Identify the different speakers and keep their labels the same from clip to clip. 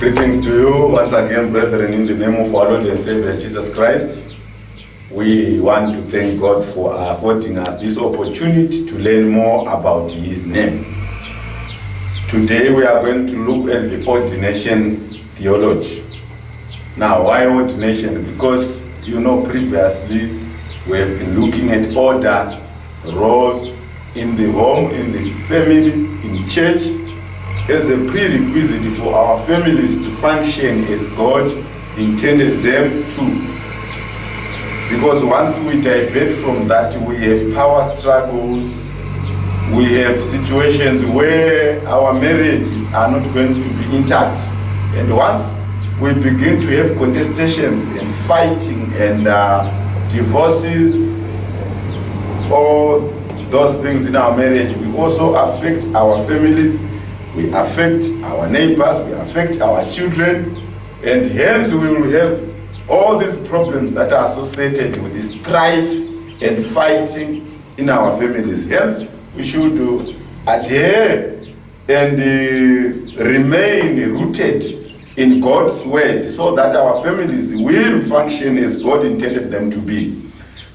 Speaker 1: Greetings to you once again, brethren, in the name of our Lord and Savior Jesus Christ. We want to thank God for affording us this opportunity to learn more about His name. Today we are going to look at the ordination theology. Now, why ordination? Because previously we have been looking at order, roles in the home, in the family, in church, as a prerequisite for our families to function as God intended them to. Because once we divert from that, we have power struggles, we have situations where our marriages are not going to be intact. And once we begin to have contestations and fighting and divorces, all those things in our marriage, we also affect our families. We affect our neighbors, we affect our children, and hence we will have all these problems that are associated with this strife and fighting in our families. Hence, we should adhere and remain rooted in God's word so that our families will function as God intended them to be.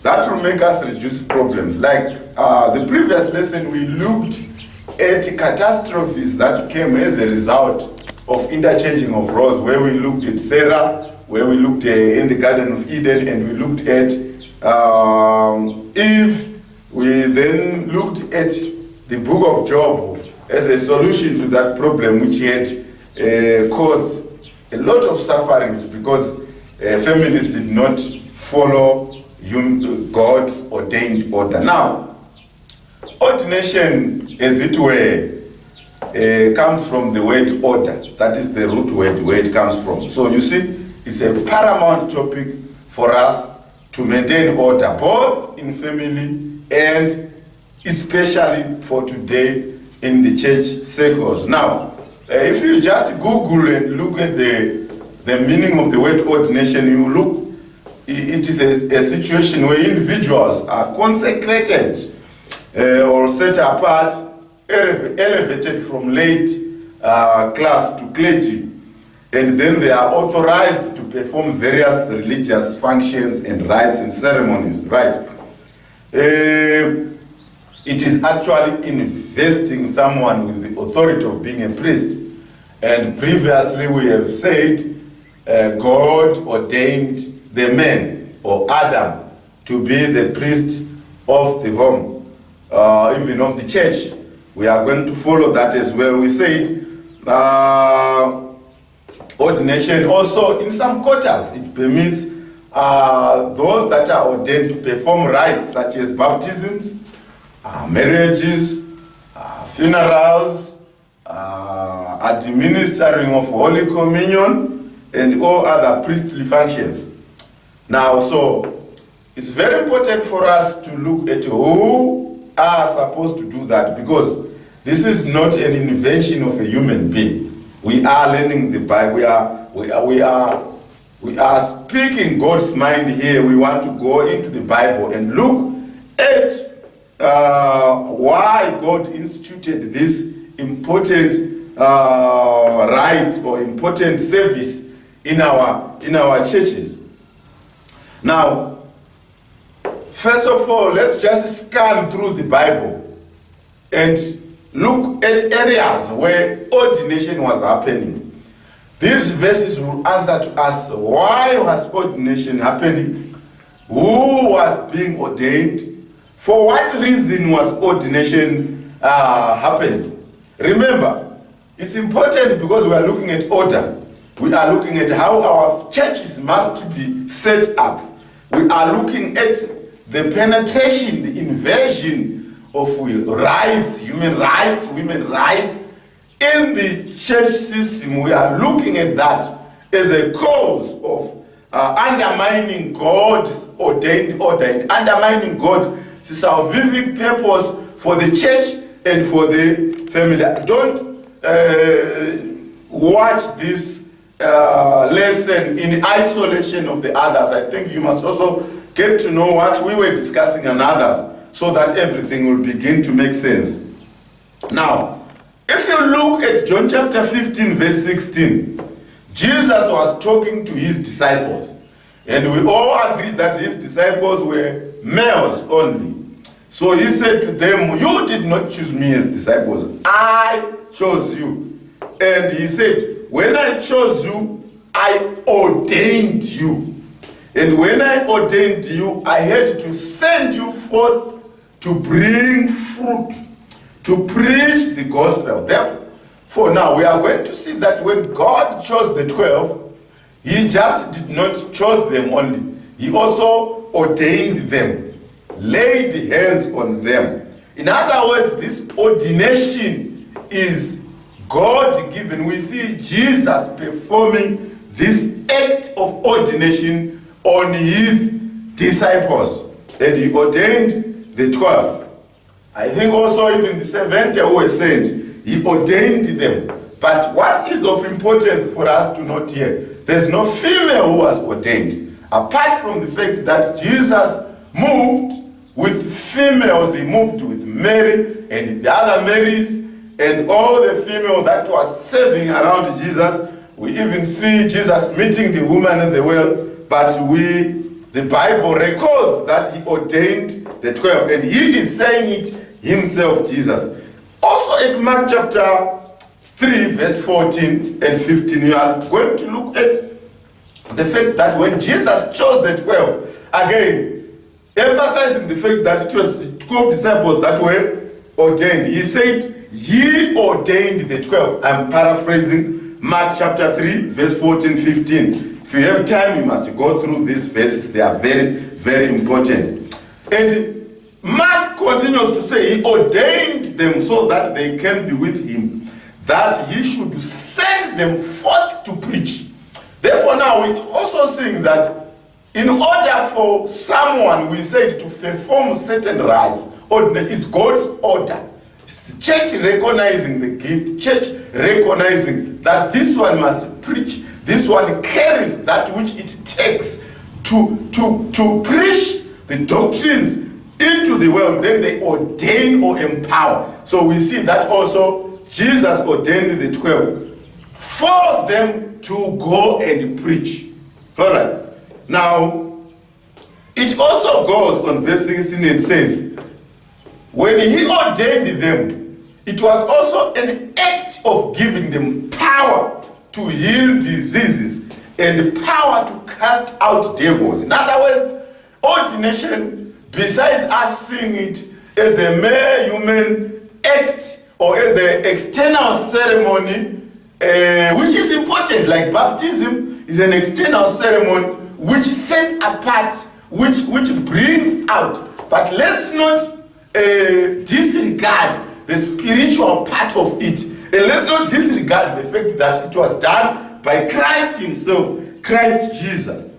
Speaker 1: That will make us reduce problems. Like the previous lesson, we looked at catastrophes that came as a result of interchanging of roles, where we looked at Sarah, where we looked in the Garden of Eden, and we looked at Eve. We then looked at the book of Job as a solution to that problem, which had caused a lot of sufferings because families did not follow God's ordained order. Now, ordination, as it were, comes from the word order. That is the root word where it comes from. So you see, it's a paramount topic for us to maintain order, both in family and especially for today in the church circles. Now, if you just Google and look at the meaning of the word ordination, you look, it is a situation where individuals are consecrated or set apart, elevated from late class to clergy, and then they are authorized to perform various religious functions and rites and ceremonies, right? It is actually investing someone with the authority of being a priest. And previously we have said God ordained the man, or Adam, to be the priest of the home. Even of the church. We are going to follow that as well. We said ordination also in some quarters. It permits those that are ordained to perform rites such as baptisms, marriages, funerals, administering of Holy Communion, and all other priestly functions. Now, so it's very important for us to look at who are supposed to do that, because this is not an invention of a human being. We are learning the Bible. We are speaking God's mind here. We want to go into the Bible and look at why God instituted this important right or important service in our churches. Now, first of all, let's just scan through the Bible and look at areas where ordination was happening. These verses will answer to us, why was ordination happening? Who was being ordained? For what reason was ordination happening? Remember, it's important because we are looking at order. We are looking at how our churches must be set up. We are looking at the penetration, the invasion of rights, human rights, women's rights in the church system. We are looking at that as a cause of undermining God's ordained order and undermining God's salvific purpose for the church and for the family. Don't watch this lesson in isolation of the others. I think you must also get to know what we were discussing and others, so that everything will begin to make sense. Now, if you look at John chapter 15, verse 16, Jesus was talking to his disciples. And we all agreed that his disciples were males only. So he said to them, you did not choose me as disciples. I chose you. And he said, when I chose you, I ordained you. And when I ordained you, I had to send you forth to bring fruit, to preach the gospel. Therefore, now we are going to see that when God chose the 12, he just did not choose them only. He also ordained them, laid hands on them. In other words, this ordination is God-given. We see Jesus performing this act of ordination on his disciples. And he ordained the 12. I think also even the 70 who were sent, he ordained them. But what is of importance for us to note here, there's no female who was ordained. Apart from the fact that Jesus moved with females, he moved with Mary and the other Marys and all the female that was serving around Jesus. We even see Jesus meeting the woman at the well, but the Bible records that he ordained the 12, and he is saying it himself, Jesus. Also at Mark chapter 3, verse 14 and 15, you are going to look at the fact that when Jesus chose the 12, again, emphasizing the fact that it was the 12 disciples that were ordained. He said, he ordained the 12. I'm paraphrasing Mark chapter 3, verse 14, 15. If you have time, you must go through these verses. They are very, very important. And Mark continues to say, he ordained them so that they can be with him, that he should send them forth to preach. Therefore now we also seeing that in order for someone, we said, to perform certain rites, is God's order. It's the church recognizing the gift, church recognizing that this one must preach, this one carries that which it takes to preach the doctrines into the world, then they ordain or empower. So we see that also Jesus ordained the 12 for them to go and preach. All right. Now, it also goes on verse 16 and says, when he ordained them, it was also an act of giving them power to heal diseases and power to cast out devils. In other words, ordination, besides us seeing it as a mere human act or as an external ceremony, which is important, like baptism is an external ceremony which sets apart, which brings out. But let's not disregard the spiritual part of it. And let's not disregard the fact that it was done by Christ himself, Christ Jesus.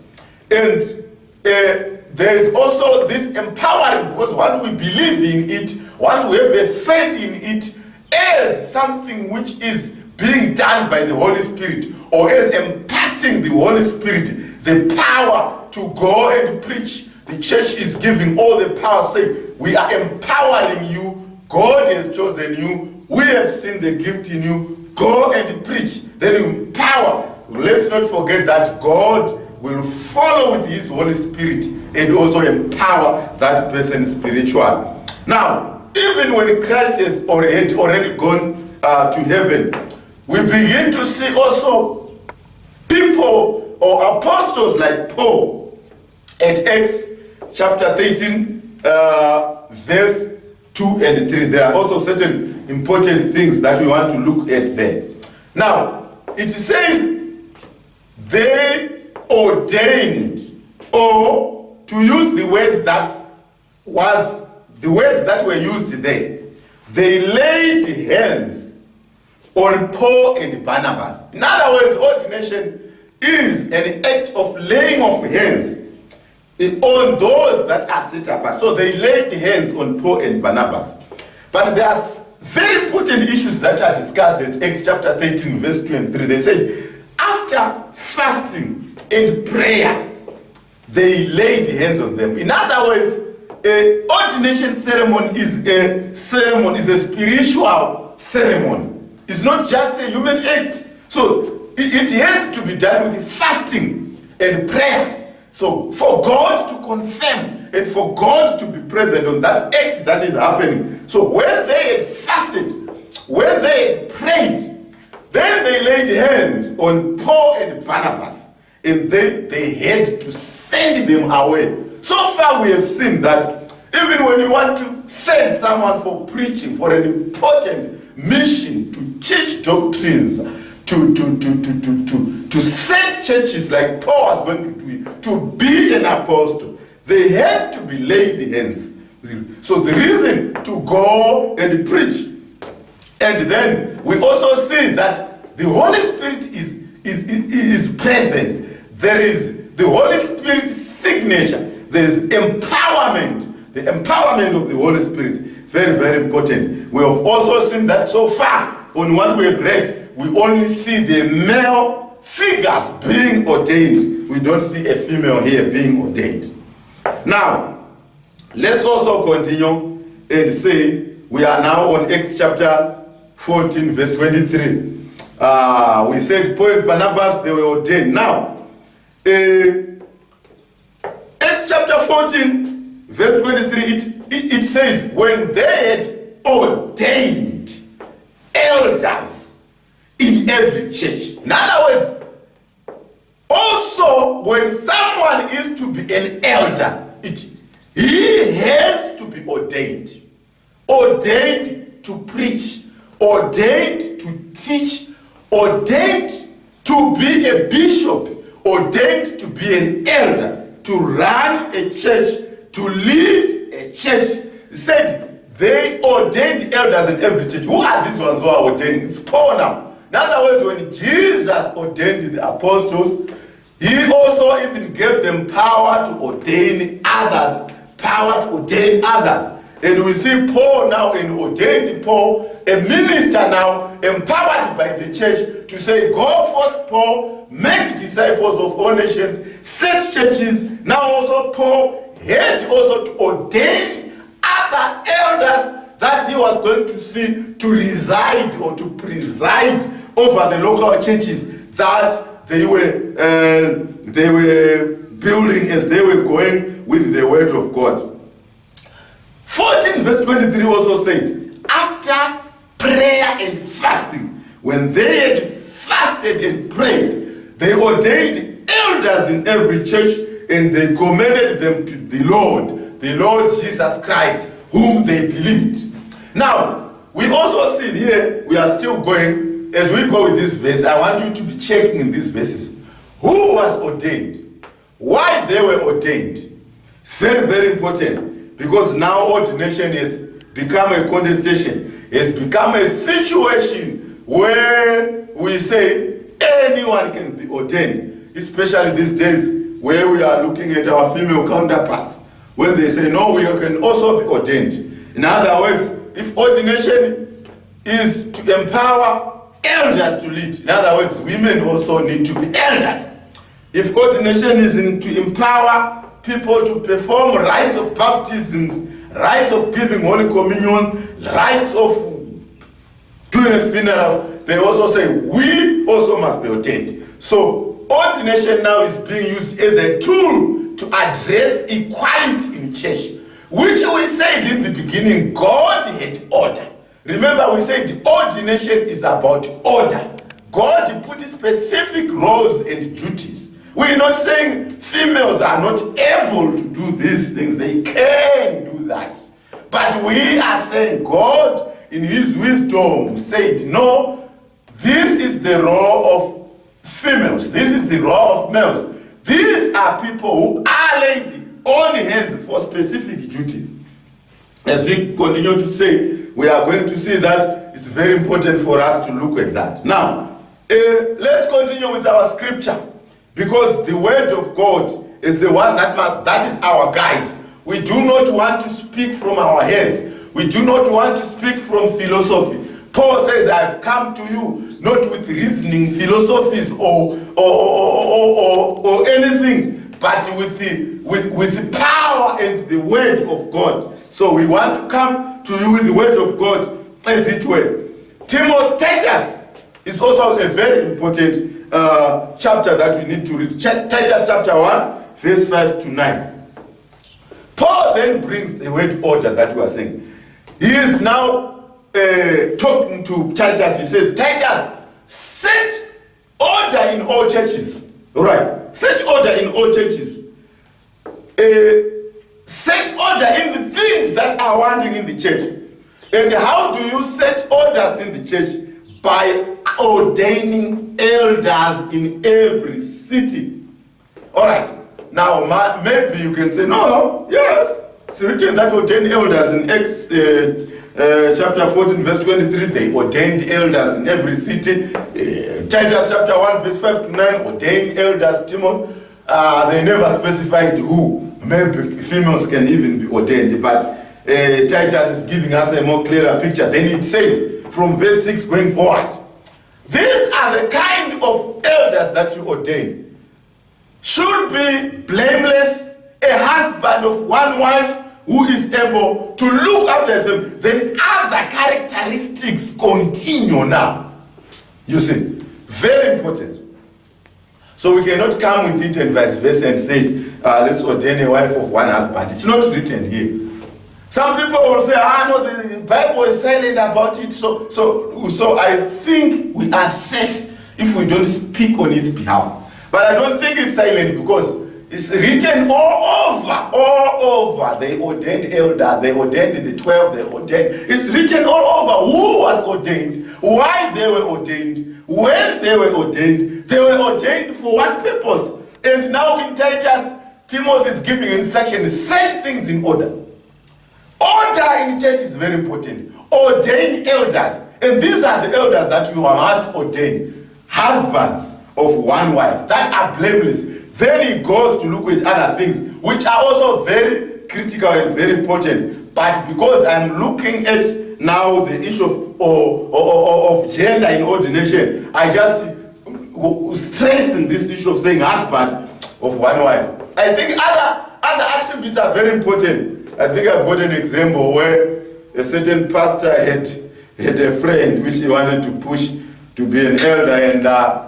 Speaker 1: And there is also this empowering, because once we believe in it, once we have a faith in it, as something which is being done by the Holy Spirit, or as imparting the Holy Spirit the power to go and preach. The church is giving all the power, saying, we are empowering you, God has chosen you, we have seen the gift in you, go and preach. Then empower. Let's not forget that God will follow with his Holy Spirit and also empower that person spiritually. Now, even when Christ has already gone to heaven, we begin to see also people or apostles like Paul at Acts chapter 13, verse 2 and 3. There are also certain important things that we want to look at there. Now, it says they ordained, or to use the word that was the words that were used there, they laid hands on Paul and Barnabas. In other words, ordination is an act of laying of hands on those that are set apart. So they laid hands on Paul and Barnabas. But there are very important issues that are discussed at Acts chapter 13, verse 2 and 3. They said, after fasting and prayer, they laid hands on them. In other words, an ordination ceremony is a spiritual ceremony. It's not just a human act. So it has to be done with fasting and prayers. So for God to confirm and for God to be present on that act that is happening. So when they had fasted, when they had prayed, then they laid hands on Paul and Barnabas, and they had to send them away. So far we have seen that even when you want to send someone for preaching, for an important mission, to teach doctrines, to set churches like Paul was going to do it, to be an apostle, they had to be laid hands. So the reason to go and preach. And then we also see that the Holy Spirit is present. There is the Holy Spirit's signature. There is empowerment. The empowerment of the Holy Spirit. Very, very important. We have also seen that so far on what we have read, we only see the male figures being ordained. We don't see a female here being ordained. Now, let's also continue and say we are now on Acts chapter 14 verse 23. We said Paul and Barnabas, they were ordained. Now, Acts chapter 14 verse 23, it says, when they had ordained elders in every church. In other words, also when someone is to be an elder, he has to be ordained. Ordained to preach, ordained to teach, ordained to be a bishop, ordained to be an elder, to run a church, to lead a church. He said they ordained elders in every church. Who are these ones who are ordained? It's Paul now. In other words, when Jesus ordained the apostles, he also even gave them power to ordain others. Power to ordain others. And we see Paul now, in ordained Paul, a minister now, empowered by the church to say, go forth, Paul, make disciples of all nations, set churches. Now also Paul had also to ordain other elders that he was going to see to reside or to preside over the local churches that they were building as they were going with the word of God. 14 verse 23 also said, after prayer and fasting, when they had fasted and prayed, they ordained elders in every church, and they commended them to the Lord Jesus Christ, whom they believed. Now, we also see here, we are still going, as we go with this verse, I want you to be checking in these verses. Who was ordained? Why they were ordained? It's very, very important, because now ordination has become a contestation. It's become a situation where we say anyone can be ordained, especially these days where we are looking at our female counterparts, when they say, no, we can also be ordained. In other words, if ordination is to empower elders to lead, in other words, women also need to be elders. If ordination is to empower people to perform rites of baptisms, rites of giving Holy Communion, rites of doing funerals, they also say, we also must be ordained. So ordination now is being used as a tool to address equality in church, which we said in the beginning, God had order. Remember, we said ordination is about order. God put specific roles and duties. We're not saying females are not able to do these things. They can do that. But we are saying God, in his wisdom, said, no, this is the role of females. This is the role of males. These are people who are laid on hands for specific duties. As we continue to say, we are going to see that it's very important for us to look at that. Now, let's continue with our scripture, because the word of God is the one that is our guide. We do not want to speak from our heads. We do not want to speak from philosophy. Paul says, I have come to you not with reasoning philosophies or anything, but with the power and the word of God. So we want to come to you with the word of God, as it were. Timotheus is also a very important chapter that we need to read. Titus chapter 1, verse 5 to 9. Paul then brings the word order that we are saying. He is now talking to Titus. He says, Titus, set order in all churches. All right. Set order in all churches. Set order in the things that are wanting in the church. And how do you set orders in the church? By ordaining elders in every city. All right. Now, maybe you can say, no, yes, it's written that ordained elders in Acts chapter 14, verse 23, they ordained elders in every city. Titus chapter 1, verse 5 to 9, ordained elders, Timothy. They never specified who. Maybe females can even be ordained, but Titus is giving us a more clearer picture. Then it says, from verse 6 going forward, these are the kind of elders that you ordain. Should be blameless, a husband of one wife who is able to look after his family. Then other characteristics continue now. You see, very important. So we cannot come with it and vice versa and say, let's ordain a wife of one husband. It's not written here. Some people will say, no, the Bible is silent about it. So I think we are safe if we don't speak on his behalf. But I don't think it's silent because it's written all over. They ordained elder, they ordained the 12, they ordained. It's written all over who was ordained, why they were ordained, when they were ordained. They were ordained for what purpose. And now in Titus, Timothy is giving instructions, set things in order. Order in church is very important. Ordain elders. And these are the elders that you must ordain. Husbands of one wife that are blameless. Then he goes to look at other things which are also very critical and very important. But because I'm looking at now the issue of gender in ordination, I just stressing this issue of saying husband of one wife. I think other attributes are very important. I think I've got an example where a certain pastor had a friend which he wanted to push to be an elder,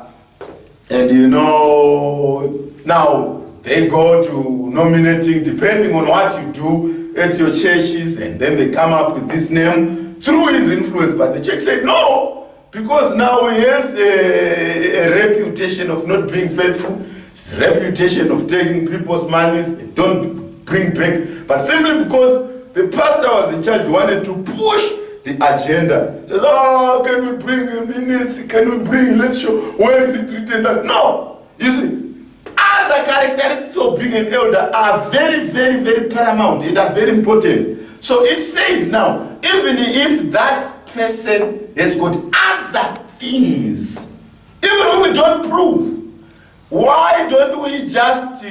Speaker 1: and you know, now they go to nominating depending on what you do at your churches, and then they come up with this name through his influence. But the church said no, because now he has a reputation of not being faithful, his reputation of taking people's monies, they don't bring back. But simply because the pastor was in charge, wanted to push the agenda. Says, oh, can we bring minutes? Can we bring, let's show, where is it written that? No. You see, other characteristics of being an elder are very, very, very paramount and are very important. So it says now, even if that person has got other things, even if we don't prove, why don't we just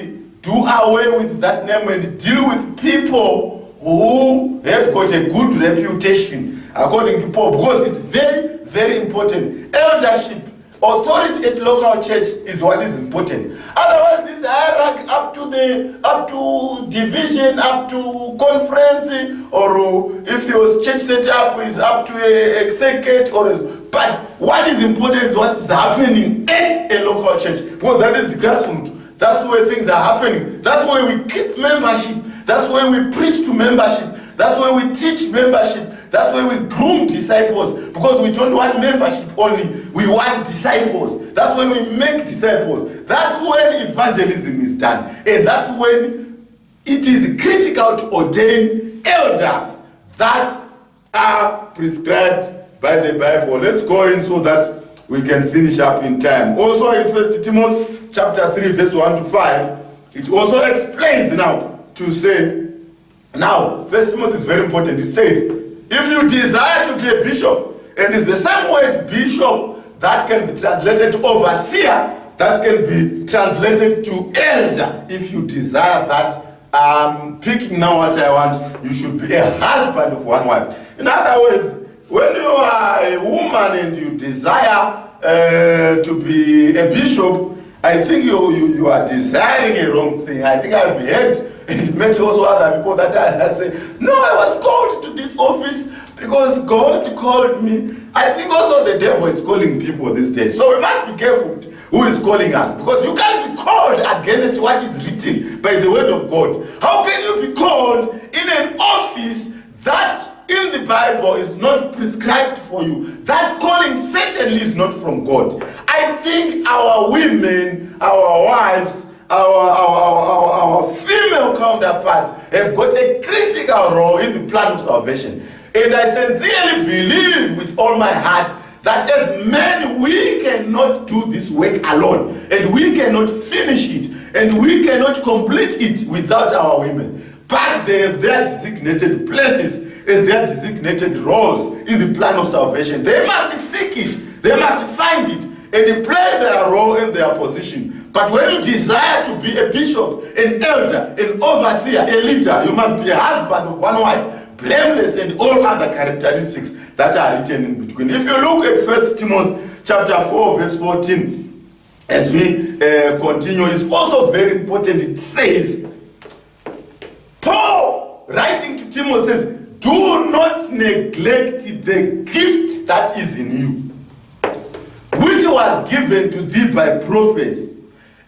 Speaker 1: do away with that name and deal with people who have got a good reputation, according to Paul, because it's very, very important. Eldership, authority at local church is what is important. Otherwise, this hierarchy up to division, up to conference, or if your church setup is up to a circuit, but what is important is what is happening at a local church, because that is the grassroots. That's where things are happening. That's where we keep membership. That's where we preach to membership. That's where we teach membership. That's where we groom disciples. Because we don't want membership only. We want disciples. That's when we make disciples. That's when evangelism is done. And that's when it is critical to ordain elders that are prescribed by the Bible. Let's go in so that we can finish up in time. Also in 1 Timothy chapter 3, verse 1 to 5, it also explains now to say, now, 1 Timothy is very important. It says, if you desire to be a bishop, and it's the same word bishop that can be translated to overseer, that can be translated to elder. If you desire that, I'm picking now what I want, you should be a husband of one wife. In other words, when you are a woman and you desire to be a bishop, I think you are desiring a wrong thing. I think I've heard and met also other people that I say, no, I was called to this office because God called me. I think also the devil is calling people these days. So we must be careful who is calling us. Because you can't be called against what is written by the word of God. How can you be called in an office that in the Bible is not prescribed for you? That calling certainly is not from God. I think our women, our wives, our female counterparts have got a critical role in the plan of salvation. And I sincerely believe with all my heart that as men we cannot do this work alone, and we cannot finish it, and we cannot complete it without our women. But they have their designated places and their designated roles in the plan of salvation. They must seek it, they must find it, and they play their role in their position. But when you desire to be a bishop, an elder, an overseer, a leader, you must be a husband of one wife, blameless, and all other characteristics that are written in between. If you look at 1 Timothy chapter 4, verse 14, as we continue, it's also very important. It says, Paul, writing to Timothy, says, do not neglect the gift that is in you, which was given to thee by prophets.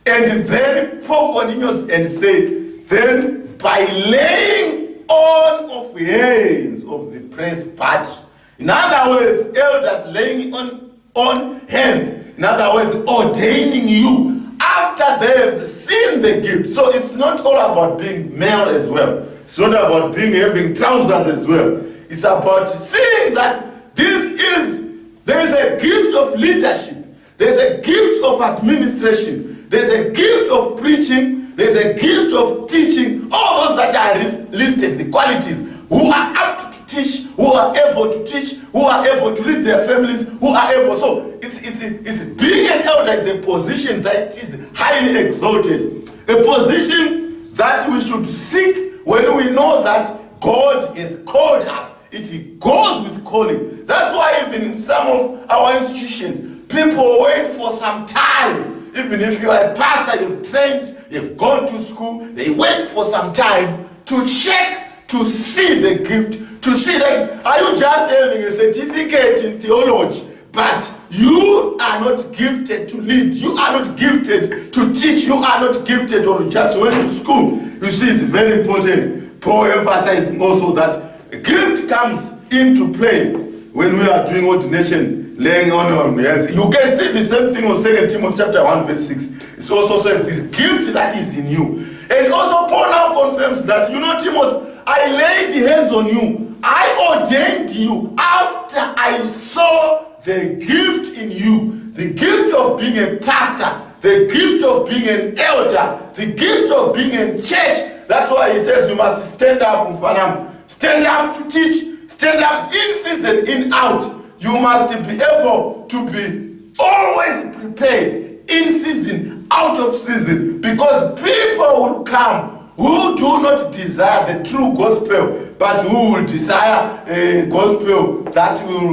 Speaker 1: And then Paul continues and says, then by laying on of hands of the presbytery. In other words, elders laying on hands. In other words, ordaining you after they have seen the gift. So it's not all about being male as well. It's not about having trousers as well. It's about seeing that there is a gift of leadership. There's a gift of administration. There's a gift of preaching. There's a gift of teaching. All those that are listed, the qualities, who are apt to teach, who are able to teach, who are able to lead their families, who are able. So it's being an elder is a position that is highly exalted. A position that we should seek when we know that God has called us. It goes with calling. That's why even in some of our institutions, people wait for some time. Even if you are a pastor, you've trained, you've gone to school, they wait for some time to check, to see the gift, to see that, are you just having a certificate in theology, but you are not gifted to lead, you are not gifted to teach, you are not gifted or just went to school. You see, it's very important. Paul emphasizing also that gift comes into play when we are doing ordination, laying on hands. You can see the same thing on 2 Timothy chapter 1 verse 6. It's also said this gift that is in you. And also Paul now confirms that, Timothy, I laid hands on you. I ordained you after I saw the gift in you. The gift of being a pastor. The gift of being an elder. The gift of being in church. That's why he says you must stand up, Mfanam. Stand up to teach. Stand up in season, in out. You must be able to be always prepared, in season, out of season, because people will come who do not desire the true gospel, but who will desire a gospel that will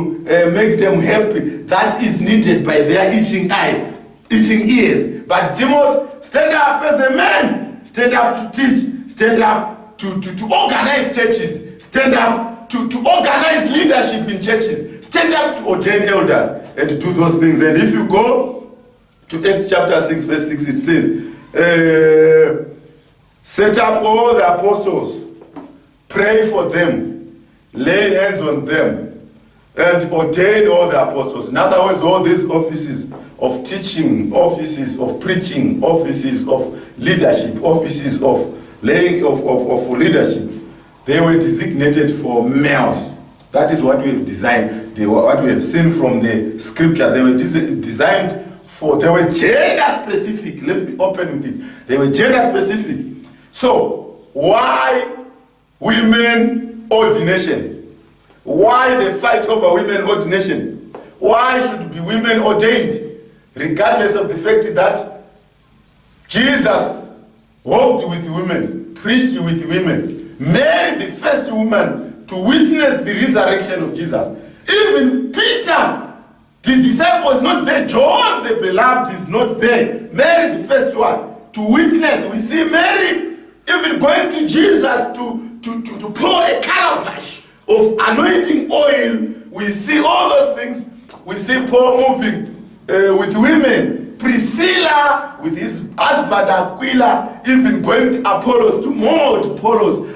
Speaker 1: make them happy, that is needed by their itching ears. But Timothy, stand up as a man, stand up to teach, stand up to organize churches, stand up to organize leadership in churches, stand up to ordain elders and to do those things. And if you go to Acts chapter 6 verse 6, it says, set up all the apostles, pray for them, lay hands on them, and ordain all the apostles. In other words, all these offices of teaching, offices of preaching, offices of leadership, offices of laying of leadership, they were designated for males. That is what we have designed. What we have seen from the scripture. They were designed for, they were gender specific. Let's be open with it. They were gender specific. So, why women ordination? Why the fight over women ordination? Why should be women ordained? Regardless of the fact that Jesus walked with women, preached with women, Mary, the first woman to witness the resurrection of Jesus. Even Peter, the disciple, is not there. John, the beloved, is not there. Mary, the first one to witness. We see Mary even going to Jesus to pour a calabash of anointing oil. We see all those things. We see Paul moving with women, Priscilla with his husband Aquila even going to Apollos to mold Apollos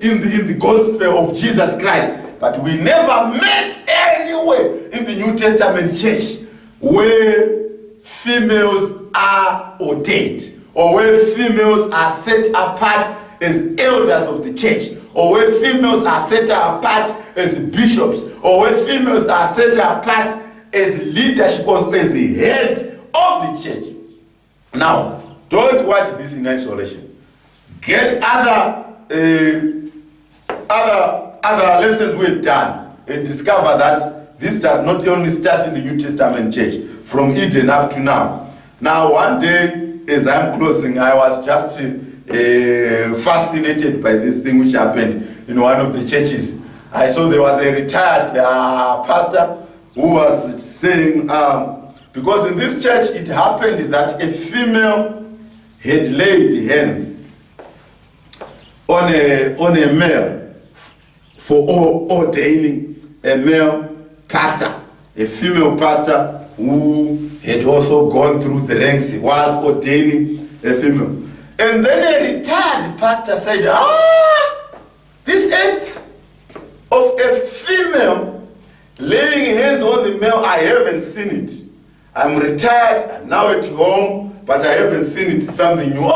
Speaker 1: in the gospel of Jesus Christ. But we never met anywhere in the New Testament church where females are ordained, or where females are set apart as elders of the church, or where females are set apart as bishops, or where females are set apart as leadership or as the head of the church. Now, don't watch this in isolation. Get other lessons we've done and discover that this does not only start in the New Testament church, from Eden up to now. Now, one day, as I'm closing, I was just fascinated by this thing which happened in one of the churches. I saw there was a retired pastor who was saying, because in this church it happened that a female had laid hands on a male for ordaining a male pastor, a female pastor who had also gone through the ranks. He was ordaining a female. And then a retired pastor said, this act of a female laying hands on the male, I haven't seen it. I'm retired, I'm now at home, but I haven't seen it. Something new.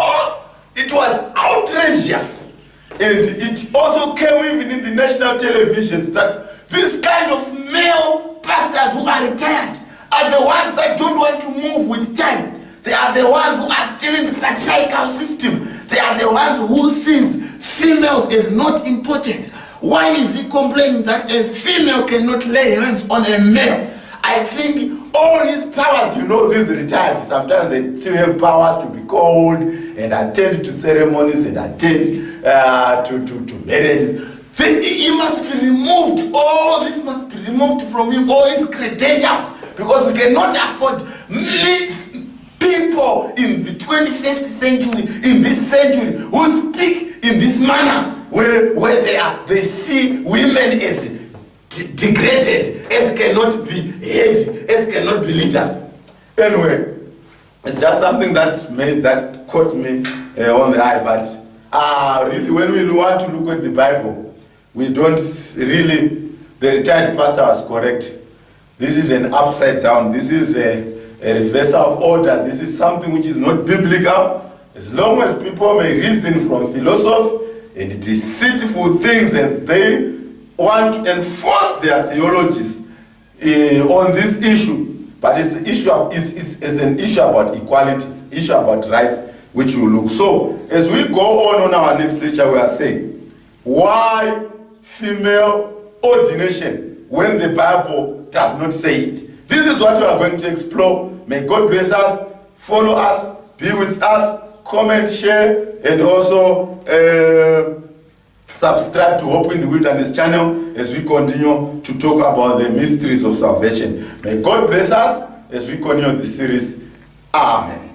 Speaker 1: It was outrageous. And it also came even in the national televisions that this kind of male pastors who are retired are the ones that don't want to move with time. They are the ones who are still in the patriarchal system. They are the ones who sees females as not important. Why is he complaining that a female cannot lay hands on a male? I think all these powers, these retired, sometimes they still have powers to be called and attend to ceremonies and attend to marriages. He must be removed. All this must be removed from him, all his credentials, because we cannot afford people in the 21st century, in this century, who speak in this manner, where they see women as degraded, as cannot be head, as cannot be leaders. Anyway, it's just something that caught me on the eye. But really, when we want to look at the Bible, we don't really. The retired pastor was correct. This is an upside down. This is a reversal of order. This is something which is not biblical. As long as people may reason from philosophy and deceitful things, and they want to enforce their theologies on this issue, but it's an issue about equality, it's an issue about rights, which will look. So, as we go on our next lecture, we are saying, why female ordination when the Bible does not say it? This is what we are going to explore. May God bless us, follow us, be with us, comment, share, and also subscribe to Hope in the Wilderness channel as we continue to talk about the mysteries of salvation. May God bless us as we continue this series. Amen.